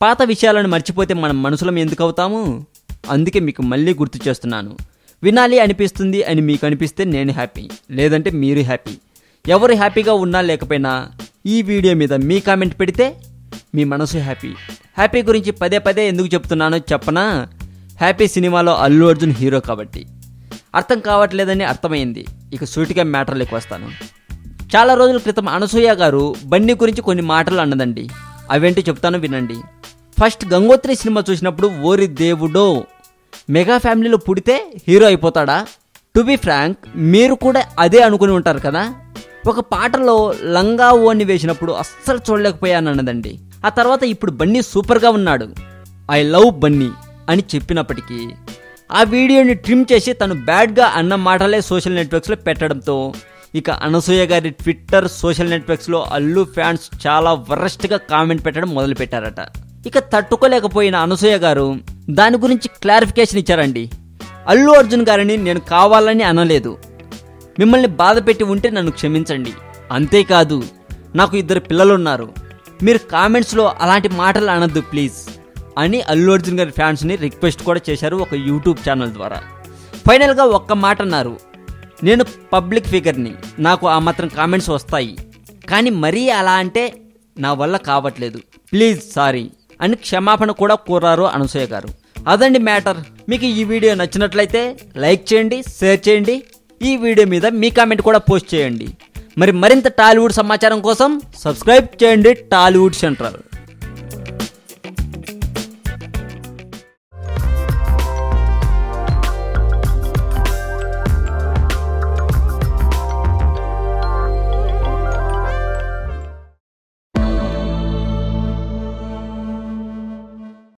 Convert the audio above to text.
పాత విషయాలను మర్చిపోతే మనం మనుషులం ఎందుకు అవుతాము? అందుకే మీకు మళ్ళీ గుర్తు చేస్తున్నాను. వినాలి అనిపిస్తుంది అని మీకు అనిపిస్తే నేను హ్యాపీ, లేదంటే మీరు హ్యాపీ. ఎవరు హ్యాపీగా ఉన్నా లేకపోయినా ఈ వీడియో మీద మీ కామెంట్ పెడితే మీ మనసు హ్యాపీ. హ్యాపీ గురించి పదే పదే ఎందుకు చెప్తున్నానో చెప్పనా? హ్యాపీ సినిమాలో అల్లు అర్జున్ హీరో కాబట్టి. అర్థం కావట్లేదని అర్థమైంది. ఇక సూటిగా మ్యాటర్లోకి వస్తాను. చాలా రోజుల క్రితం అనసూయ గారు బన్నీ గురించి కొన్ని మాటలు అన్నదండి. అవేంటి చెప్తాను వినండి. ఫస్ట్ గంగోత్రి సినిమా చూసినప్పుడు ఓరి దేవుడో, మెగా ఫ్యామిలీలో పుడితే హీరో అయిపోతాడా? టు బి ఫ్రాంక్, మీరు కూడా అదే అనుకుని ఉంటారు కదా. ఒక పాటలో లంగా ఓని వేసినప్పుడు అస్సలు చూడలేకపోయాను అన్నదండి. ఆ తర్వాత ఇప్పుడు బన్నీ సూపర్గా ఉన్నాడు, ఐ లవ్ బన్నీ అని చెప్పినప్పటికీ ఆ వీడియోని ట్రిమ్ చేసి తను బ్యాడ్గా అన్న మాటలే సోషల్ నెట్వర్క్స్లో పెట్టడంతో ఇక అనసూయ గారి ట్విట్టర్, సోషల్ నెట్వర్క్స్లో అల్లు ఫ్యాన్స్ చాలా వరస్ట్గా కామెంట్ పెట్టడం మొదలుపెట్టారట. ఇక తట్టుకోలేకపోయిన అనసూయ గారు దాని గురించి క్లారిఫికేషన్ ఇచ్చారండి. అల్లు అర్జున్ గారిని నేను కావాలని అనలేదు, మిమ్మల్ని బాధ పెట్టి ఉంటే నన్ను క్షమించండి. అంతేకాదు, నాకు 2 పిల్లలున్నారు, మీరు కామెంట్స్లో అలాంటి మాటలు అనొద్దు ప్లీజ్ అని అల్లు అర్జున్ గారి ఫ్యాన్స్ని రిక్వెస్ట్ కూడా చేశారు ఒక యూట్యూబ్ ఛానల్ ద్వారా. ఫైనల్గా ఒక్క మాట అన్నారు, నేను పబ్లిక్ ఫిగర్ని, నాకు ఆ మాత్రం కామెంట్స్ వస్తాయి, కానీ మరీ అలా అంటే నా వల్ల కావట్లేదు, ప్లీజ్ సారీ అని క్షమాపణ కూడా కోరారు అనసూయ గారు. అదండి మ్యాటర్. మీకు ఈ వీడియో నచ్చినట్లయితే లైక్ చేయండి, షేర్ చేయండి, ఈ వీడియో మీద మీ కామెంట్ కూడా పోస్ట్ చేయండి. మరింత టాలీవుడ్ సమాచారం కోసం సబ్స్క్రైబ్ చేయండి టాలీవుడ్ సెంట్రల్.